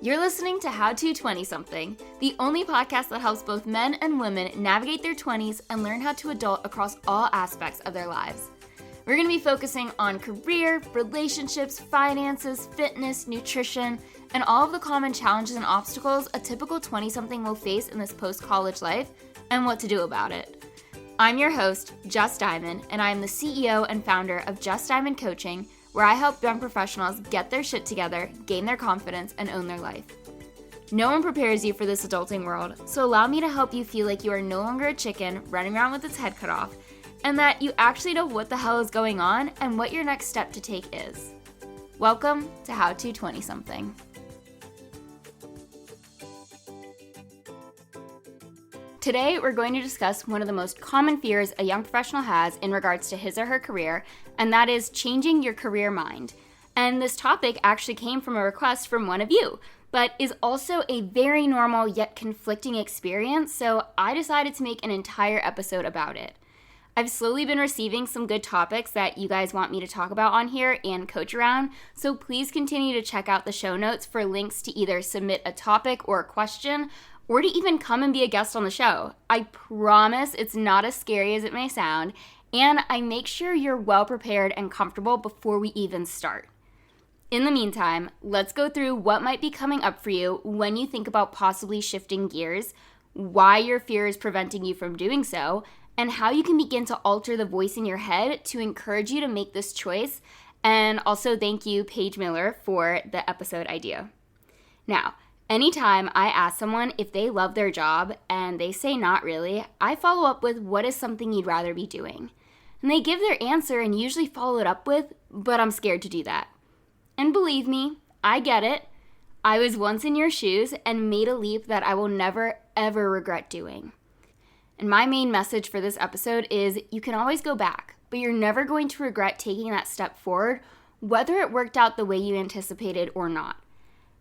You're listening to How to 20-something, the only podcast that helps both men and women navigate their 20s and learn how to adult across all aspects of their lives. We're going to be focusing on career, relationships, finances, fitness, nutrition, and all of the common challenges and obstacles a typical 20-something will face in this post-college life and what to do about it. I'm your host, Jess Diamond, and I am the CEO and founder of Jess Diamond Coaching, where I help young professionals get their shit together, gain their confidence, and own their life. No one prepares you for this adulting world, so allow me to help you feel like you are no longer a chicken running around with its head cut off, and that you actually know what the hell is going on and what your next step to take is. Welcome to How to 20-something. Today, we're going to discuss one of the most common fears a young professional has in regards to his or her career, and that is changing your career mind. And this topic actually came from a request from one of you, but is also a very normal yet conflicting experience, so I decided to make an entire episode about it. I've slowly been receiving some good topics that you guys want me to talk about on here and coach around, so please continue to check out the show notes for links to either submit a topic or a question, or to even come and be a guest on the show. I promise it's not as scary as it may sound, and I make sure you're well prepared and comfortable before we even start. In the meantime, let's go through what might be coming up for you when you think about possibly shifting gears, why your fear is preventing you from doing so, and how you can begin to alter the voice in your head to encourage you to make this choice. And also thank you, Paige Miller, for the episode idea. Now, anytime I ask someone if they love their job and they say not really, I follow up with what is something you'd rather be doing. And they give their answer and usually follow it up with, but I'm scared to do that. And believe me, I get it. I was once in your shoes and made a leap that I will never, ever regret doing. And my main message for this episode is you can always go back, but you're never going to regret taking that step forward, whether it worked out the way you anticipated or not.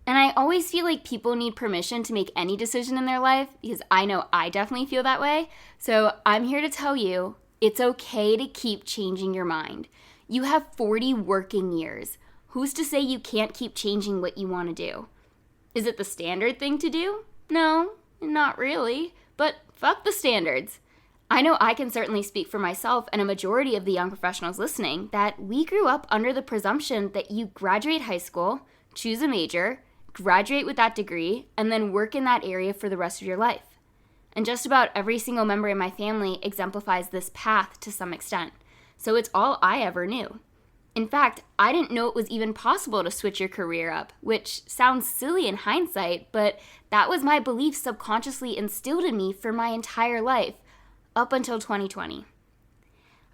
And I always feel like people need permission to make any decision in their life because I know I definitely feel that way. So I'm here to tell you it's okay to keep changing your mind. You have 40 working years. Who's to say you can't keep changing what you want to do? Is it the standard thing to do? No, not really. But fuck the standards. I know I can certainly speak for myself and a majority of the young professionals listening that we grew up under the presumption that you graduate high school, choose a major, graduate with that degree, and then work in that area for the rest of your life. And just about every single member in my family exemplifies this path to some extent. So it's all I ever knew. In fact, I didn't know it was even possible to switch your career up, which sounds silly in hindsight, but that was my belief subconsciously instilled in me for my entire life, up until 2020.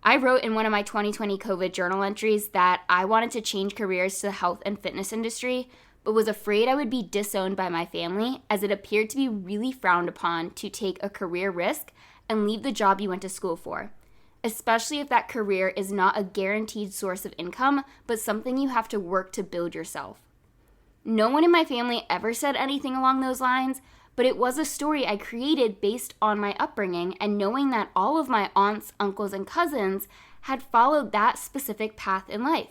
I wrote in one of my 2020 COVID journal entries that I wanted to change careers to the health and fitness industry, but was afraid I would be disowned by my family as it appeared to be really frowned upon to take a career risk and leave the job you went to school for, especially if that career is not a guaranteed source of income, but something you have to work to build yourself. No one in my family ever said anything along those lines, but it was a story I created based on my upbringing and knowing that all of my aunts, uncles, and cousins had followed that specific path in life.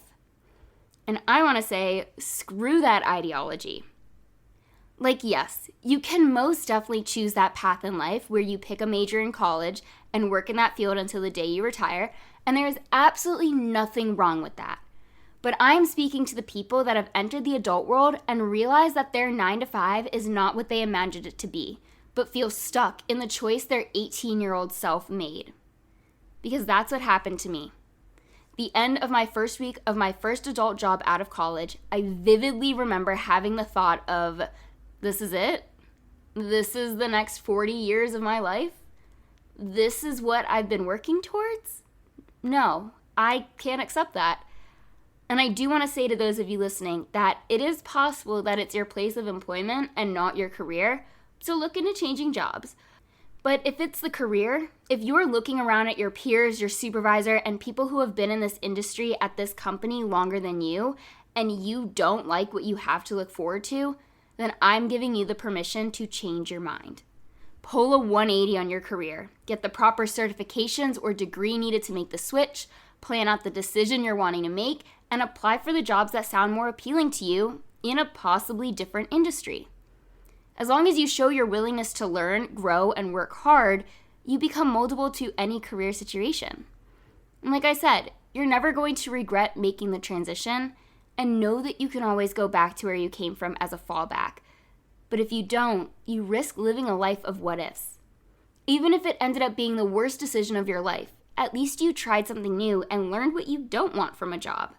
And I want to say, screw that ideology. Like, yes, you can most definitely choose that path in life where you pick a major in college and work in that field until the day you retire, and there is absolutely nothing wrong with that. But I'm speaking to the people that have entered the adult world and realize that their 9-to-5 is not what they imagined it to be, but feel stuck in the choice their 18-year-old self made. Because that's what happened to me. The end of my first week of my first adult job out of college, I vividly remember having the thought of, this is it? This is the next 40 years of my life? This is what I've been working towards? No, I can't accept that. And I do want to say to those of you listening that it is possible that it's your place of employment and not your career, so look into changing jobs. But if it's the career, if you're looking around at your peers, your supervisor, and people who have been in this industry at this company longer than you, and you don't like what you have to look forward to, then I'm giving you the permission to change your mind. Pull a 180 on your career. Get the proper certifications or degree needed to make the switch, plan out the decision you're wanting to make, and apply for the jobs that sound more appealing to you in a possibly different industry. As long as you show your willingness to learn, grow, and work hard, you become moldable to any career situation. And like I said, you're never going to regret making the transition, and know that you can always go back to where you came from as a fallback. But if you don't, you risk living a life of what ifs. Even if it ended up being the worst decision of your life, at least you tried something new and learned what you don't want from a job.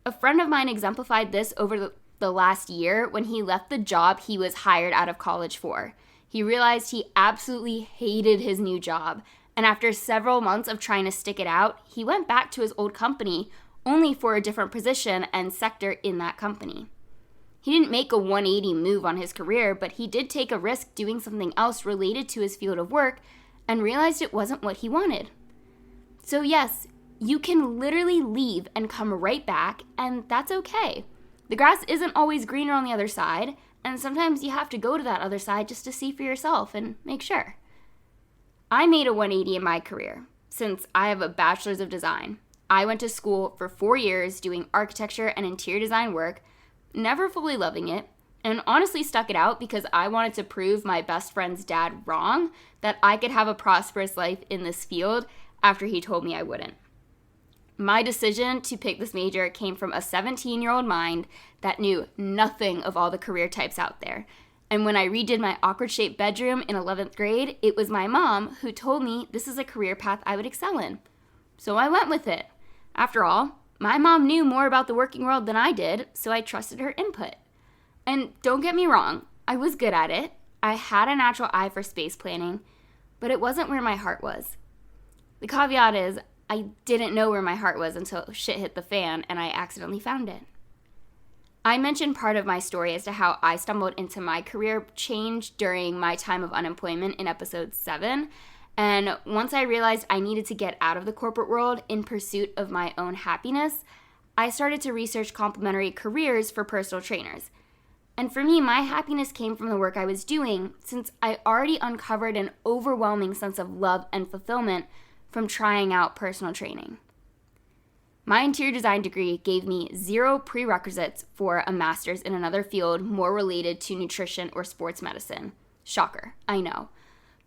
A friend of mine exemplified this over the last year when he left the job he was hired out of college for. He realized he absolutely hated his new job, and after several months of trying to stick it out, he went back to his old company, only for a different position and sector in that company. He didn't make a 180 move on his career, but he did take a risk doing something else related to his field of work and realized it wasn't what he wanted. So yes, you can literally leave and come right back, and that's okay. The grass isn't always greener on the other side, and sometimes you have to go to that other side just to see for yourself and make sure. I made a 180 in my career, since I have a bachelor's of design. I went to school for 4 years doing architecture and interior design work, never fully loving it, and honestly stuck it out because I wanted to prove my best friend's dad wrong that I could have a prosperous life in this field after he told me I wouldn't. My decision to pick this major came from a 17-year-old mind that knew nothing of all the career types out there. And when I redid my awkward-shaped bedroom in 11th grade, it was my mom who told me this is a career path I would excel in. So I went with it. After all, my mom knew more about the working world than I did, so I trusted her input. And don't get me wrong, I was good at it. I had a natural eye for space planning, but it wasn't where my heart was. The caveat is, I didn't know where my heart was until shit hit the fan and I accidentally found it. I mentioned part of my story as to how I stumbled into my career change during my time of unemployment in episode 7. And once I realized I needed to get out of the corporate world in pursuit of my own happiness, I started to research complementary careers for personal trainers. And for me, my happiness came from the work I was doing, since I already uncovered an overwhelming sense of love and fulfillment from trying out personal training. My interior design degree gave me 0 prerequisites for a master's in another field more related to nutrition or sports medicine. Shocker, I know.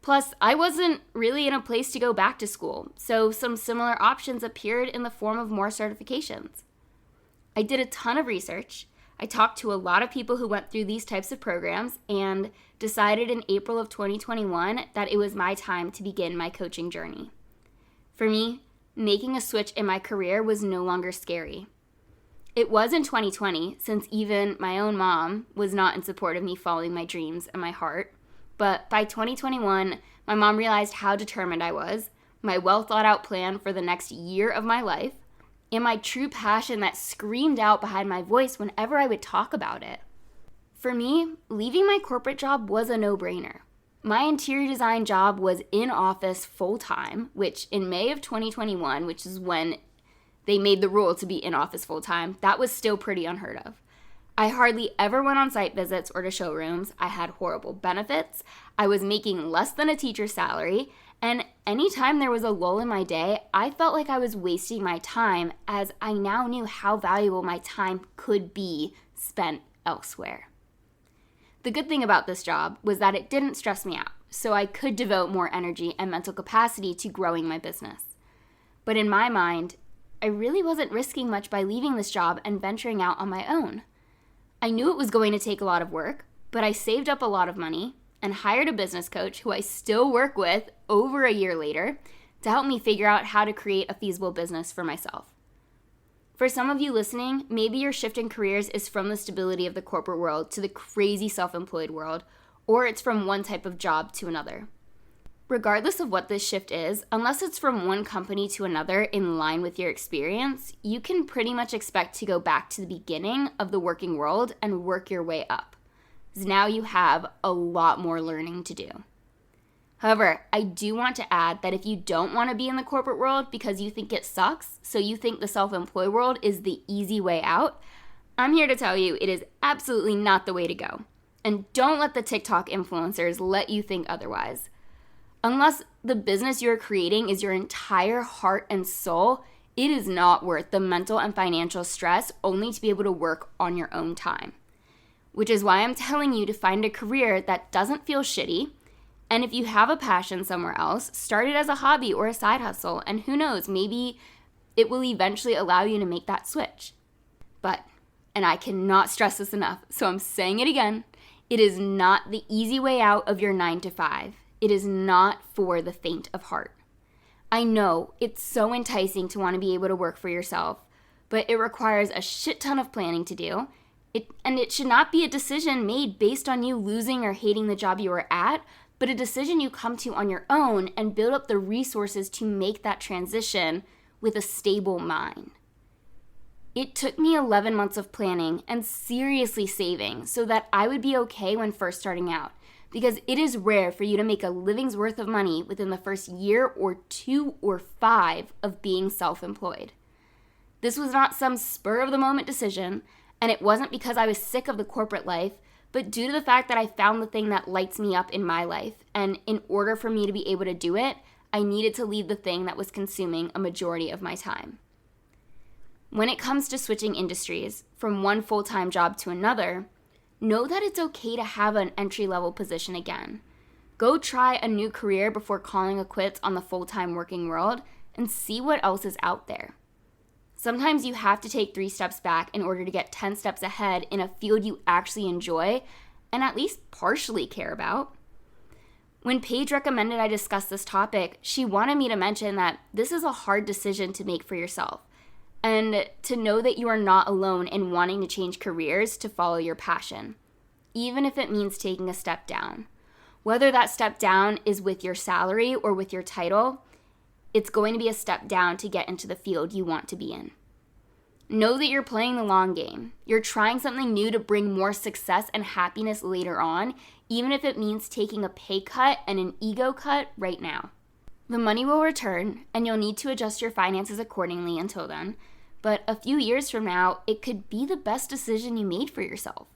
Plus, I wasn't really in a place to go back to school, so some similar options appeared in the form of more certifications. I did a ton of research. I talked to a lot of people who went through these types of programs and decided in April of 2021 that it was my time to begin my coaching journey. For me, making a switch in my career was no longer scary. It was in 2020, since even my own mom was not in support of me following my dreams and my heart. But by 2021, my mom realized how determined I was, my well thought out plan for the next year of my life, and my true passion that screamed out behind my voice whenever I would talk about it. For me, leaving my corporate job was a no-brainer. My interior design job was in office full-time, which in May of 2021, which is when they made the rule to be in office full-time, that was still pretty unheard of. I hardly ever went on site visits or to showrooms. I had horrible benefits. I was making less than a teacher's salary. And anytime there was a lull in my day, I felt like I was wasting my time, as I now knew how valuable my time could be spent elsewhere. The good thing about this job was that it didn't stress me out, so I could devote more energy and mental capacity to growing my business. But in my mind, I really wasn't risking much by leaving this job and venturing out on my own. I knew it was going to take a lot of work, but I saved up a lot of money and hired a business coach who I still work with over a year later to help me figure out how to create a feasible business for myself. For some of you listening, maybe your shift in careers is from the stability of the corporate world to the crazy self-employed world, or it's from one type of job to another. Regardless of what this shift is, unless it's from one company to another in line with your experience, you can pretty much expect to go back to the beginning of the working world and work your way up. Because now you have a lot more learning to do. However, I do want to add that if you don't want to be in the corporate world because you think it sucks, so you think the self-employed world is the easy way out, I'm here to tell you it is absolutely not the way to go. And don't let the TikTok influencers let you think otherwise. Unless the business you're creating is your entire heart and soul, it is not worth the mental and financial stress only to be able to work on your own time. which is why I'm telling you to find a career that doesn't feel shitty. And if you have a passion somewhere else, start it as a hobby or a side hustle. And who knows, maybe it will eventually allow you to make that switch. But, and I cannot stress this enough, so I'm saying it again, it is not the easy way out of your 9 to 5. It is not for the faint of heart. I know it's so enticing to want to be able to work for yourself, but it requires a shit ton of planning to do. It should not be a decision made based on you losing or hating the job you are at, but a decision you come to on your own and build up the resources to make that transition with a stable mind. It took me 11 months of planning and seriously saving so that I would be okay when first starting out, because it is rare for you to make a living's worth of money within the first year or 2 or 5 of being self-employed. This was not some spur-of-the-moment decision, and it wasn't because I was sick of the corporate life, but due to the fact that I found the thing that lights me up in my life, and in order for me to be able to do it, I needed to leave the thing that was consuming a majority of my time. When it comes to switching industries from one full-time job to another, know that it's okay to have an entry-level position again. Go try a new career before calling it quits on the full-time working world and see what else is out there. Sometimes you have to take 3 steps back in order to get 10 steps ahead in a field you actually enjoy and at least partially care about. When Paige recommended I discuss this topic, she wanted me to mention that this is a hard decision to make for yourself, and to know that you are not alone in wanting to change careers to follow your passion, even if it means taking a step down. Whether that step down is with your salary or with your title, it's going to be a step down to get into the field you want to be in. Know that you're playing the long game. You're trying something new to bring more success and happiness later on, even if it means taking a pay cut and an ego cut right now. The money will return, and you'll need to adjust your finances accordingly until then. But a few years from now, it could be the best decision you made for yourself.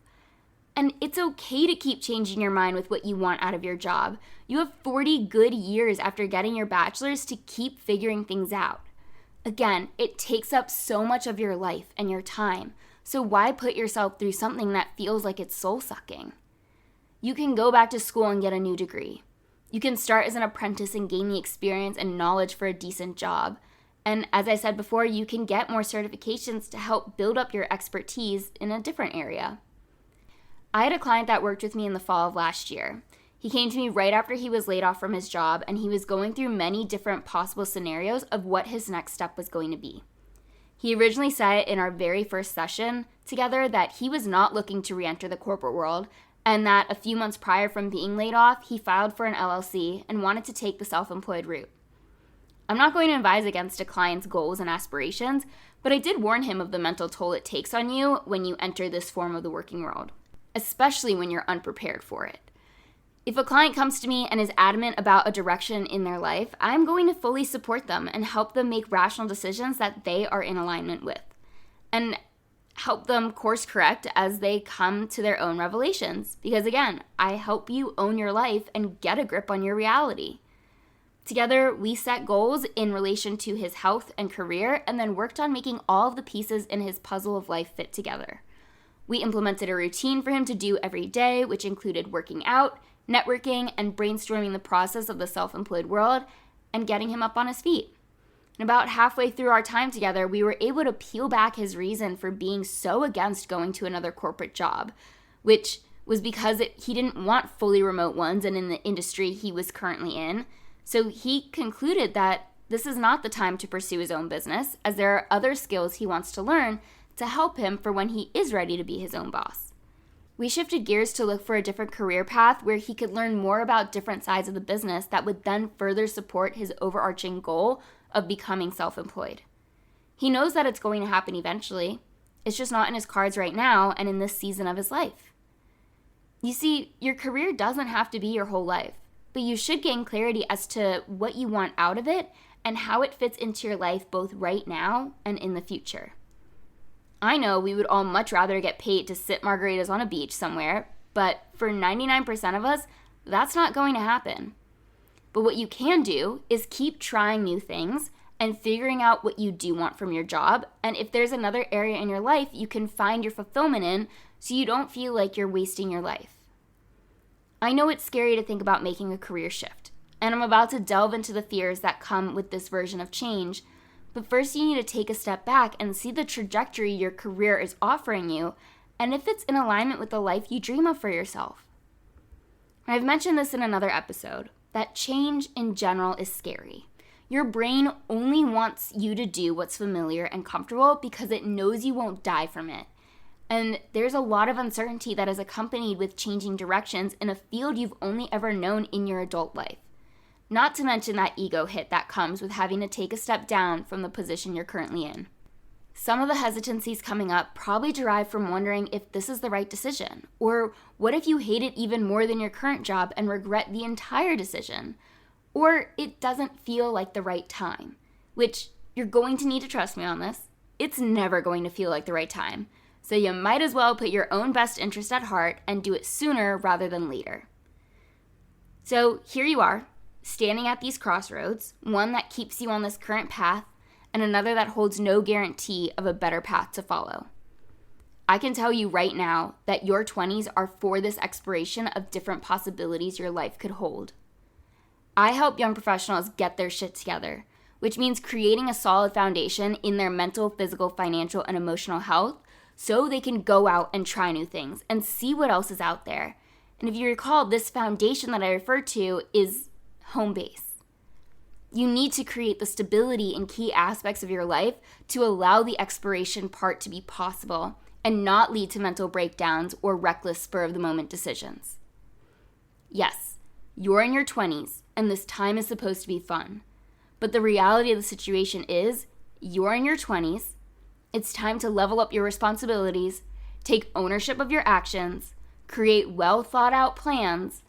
And it's okay to keep changing your mind with what you want out of your job. You have 40 good years after getting your bachelor's to keep figuring things out. Again, it takes up so much of your life and your time, so why put yourself through something that feels like it's soul-sucking? You can go back to school and get a new degree. You can start as an apprentice and gain the experience and knowledge for a decent job. And as I said before, you can get more certifications to help build up your expertise in a different area. I had a client that worked with me in the fall of last year. He came to me right after he was laid off from his job, and he was going through many different possible scenarios of what his next step was going to be. He originally said in our very first session together that he was not looking to re-enter the corporate world, and that a few months prior from being laid off, he filed for an LLC and wanted to take the self-employed route. I'm not going to advise against a client's goals and aspirations, but I did warn him of the mental toll it takes on you when you enter this form of the working world, especially when you're unprepared for it. If a client comes to me and is adamant about a direction in their life, I'm going to fully support them and help them make rational decisions that they are in alignment with, and help them course correct as they come to their own revelations. Because again, I help you own your life and get a grip on your reality. Together, we set goals in relation to his health and career, and then worked on making all of the pieces in his puzzle of life fit together. We implemented a routine for him to do every day, which included working out, networking, and brainstorming the process of the self-employed world, and getting him up on his feet. And about halfway through our time together, we were able to peel back his reason for being so against going to another corporate job, which was because he didn't want fully remote ones and in the industry he was currently in. So he concluded that this is not the time to pursue his own business, as there are other skills he wants to learn to help him for when he is ready to be his own boss. We shifted gears to look for a different career path where he could learn more about different sides of the business that would then further support his overarching goal of becoming self-employed. He knows that it's going to happen eventually. It's just not in his cards right now and in this season of his life. You see, your career doesn't have to be your whole life, but you should gain clarity as to what you want out of it and how it fits into your life both right now and in the future. I know we would all much rather get paid to sip margaritas on a beach somewhere, but for 99% of us, that's not going to happen. But what you can do is keep trying new things and figuring out what you do want from your job, and if there's another area in your life you can find your fulfillment in, so you don't feel like you're wasting your life. I know it's scary to think about making a career shift, and I'm about to delve into the fears that come with this version of change, but first you need to take a step back and see the trajectory your career is offering you, and if it's in alignment with the life you dream of for yourself. I've mentioned this in another episode, that change in general is scary. Your brain only wants you to do what's familiar and comfortable because it knows you won't die from it. And there's a lot of uncertainty that is accompanied with changing directions in a field you've only ever known in your adult life. Not to mention that ego hit that comes with having to take a step down from the position you're currently in. Some of the hesitancies coming up probably derive from wondering if this is the right decision, or what if you hate it even more than your current job and regret the entire decision, or it doesn't feel like the right time, which you're going to need to trust me on this. It's never going to feel like the right time. So you might as well put your own best interest at heart and do it sooner rather than later. So here you are, standing at these crossroads, one that keeps you on this current path and another that holds no guarantee of a better path to follow. I can tell you right now that your 20s are for this exploration of different possibilities your life could hold. I help young professionals get their shit together, which means creating a solid foundation in their mental, physical, financial, and emotional health so they can go out and try new things and see what else is out there. And if you recall, this foundation that I refer to is home base. You need to create the stability in key aspects of your life to allow the exploration part to be possible and not lead to mental breakdowns or reckless spur-of-the-moment decisions. Yes, you're in your 20s, and this time is supposed to be fun. But the reality of the situation is, you're in your 20s, it's time to level up your responsibilities, take ownership of your actions, create well thought out plans,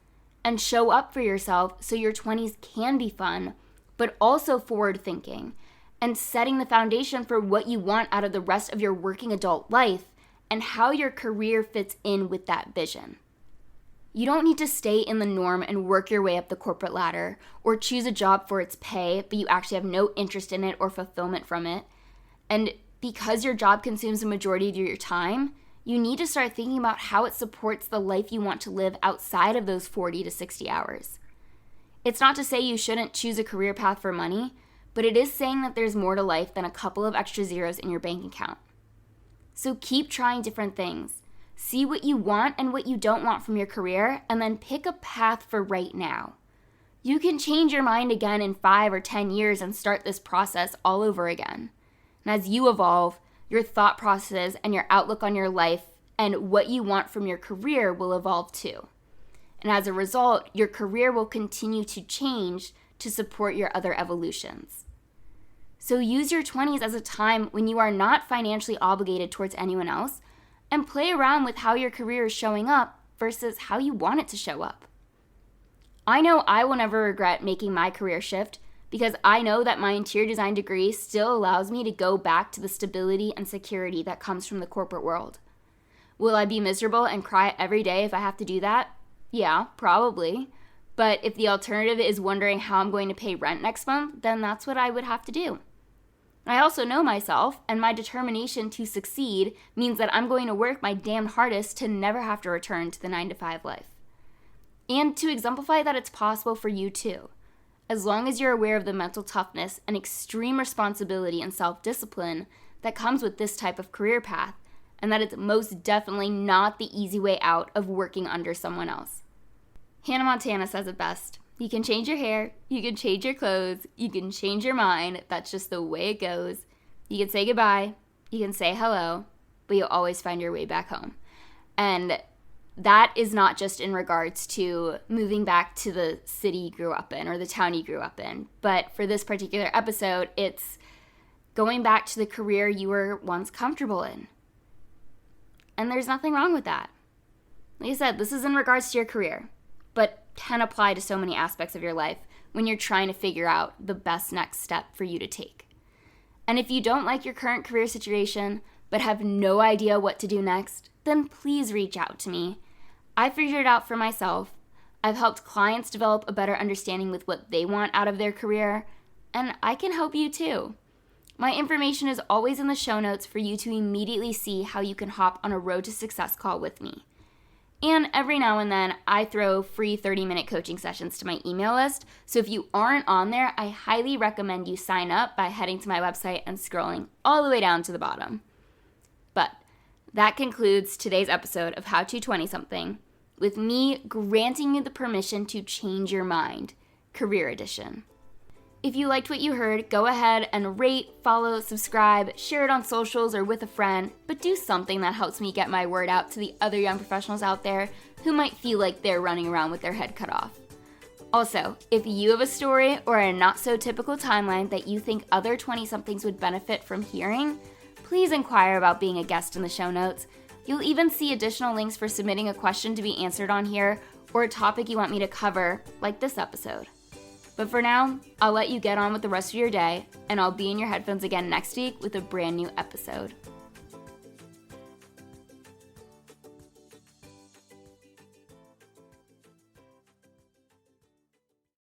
and show up for yourself so your 20s can be fun, but also forward thinking, and setting the foundation for what you want out of the rest of your working adult life and how your career fits in with that vision. You don't need to stay in the norm and work your way up the corporate ladder, or choose a job for its pay, but you actually have no interest in it or fulfillment from it. And because your job consumes the majority of your time, you need to start thinking about how it supports the life you want to live outside of those 40 to 60 hours. It's not to say you shouldn't choose a career path for money, but it is saying that there's more to life than a couple of extra zeros in your bank account. So keep trying different things. See what you want and what you don't want from your career, and then pick a path for right now. You can change your mind again in 5 or 10 years and start this process all over again. And as you evolve, your thought processes and your outlook on your life and what you want from your career will evolve too. And as a result, your career will continue to change to support your other evolutions. So use your 20s as a time when you are not financially obligated towards anyone else, and play around with how your career is showing up versus how you want it to show up. I know I will never regret making my career shift because I know that my interior design degree still allows me to go back to the stability and security that comes from the corporate world. Will I be miserable and cry every day if I have to do that? Yeah, probably. But if the alternative is wondering how I'm going to pay rent next month, then that's what I would have to do. I also know myself, and my determination to succeed means that I'm going to work my damned hardest to never have to return to the 9-to-5 life. And to exemplify that it's possible for you too. As long as you're aware of the mental toughness and extreme responsibility and self-discipline that comes with this type of career path, and that it's most definitely not the easy way out of working under someone else. Hannah Montana says it best. You can change your hair, you can change your clothes, you can change your mind. That's just the way it goes. You can say goodbye, you can say hello, but you'll always find your way back home. And that is not just in regards to moving back to the city you grew up in or the town you grew up in. But for this particular episode, it's going back to the career you were once comfortable in. And there's nothing wrong with that. Like I said, this is in regards to your career, but can apply to so many aspects of your life when you're trying to figure out the best next step for you to take. And if you don't like your current career situation, but have no idea what to do next, then please reach out to me. I figured it out for myself. I've helped clients develop a better understanding with what they want out of their career, and I can help you too. My information is always in the show notes for you to immediately see how you can hop on a Road to Success call with me. And every now and then, I throw free 30-minute coaching sessions to my email list, so if you aren't on there, I highly recommend you sign up by heading to my website and scrolling all the way down to the bottom. But that concludes today's episode of How to 20-something, with me granting you the permission to change your mind, Career Edition. If you liked what you heard, go ahead and rate, follow, subscribe, share it on socials or with a friend, but do something that helps me get my word out to the other young professionals out there who might feel like they're running around with their head cut off. Also, if you have a story or a not-so-typical timeline that you think other 20-somethings would benefit from hearing, please inquire about being a guest in the show notes. You'll even see additional links for submitting a question to be answered on here or a topic you want me to cover, like this episode. But for now, I'll let you get on with the rest of your day, and I'll be in your headphones again next week with a brand new episode.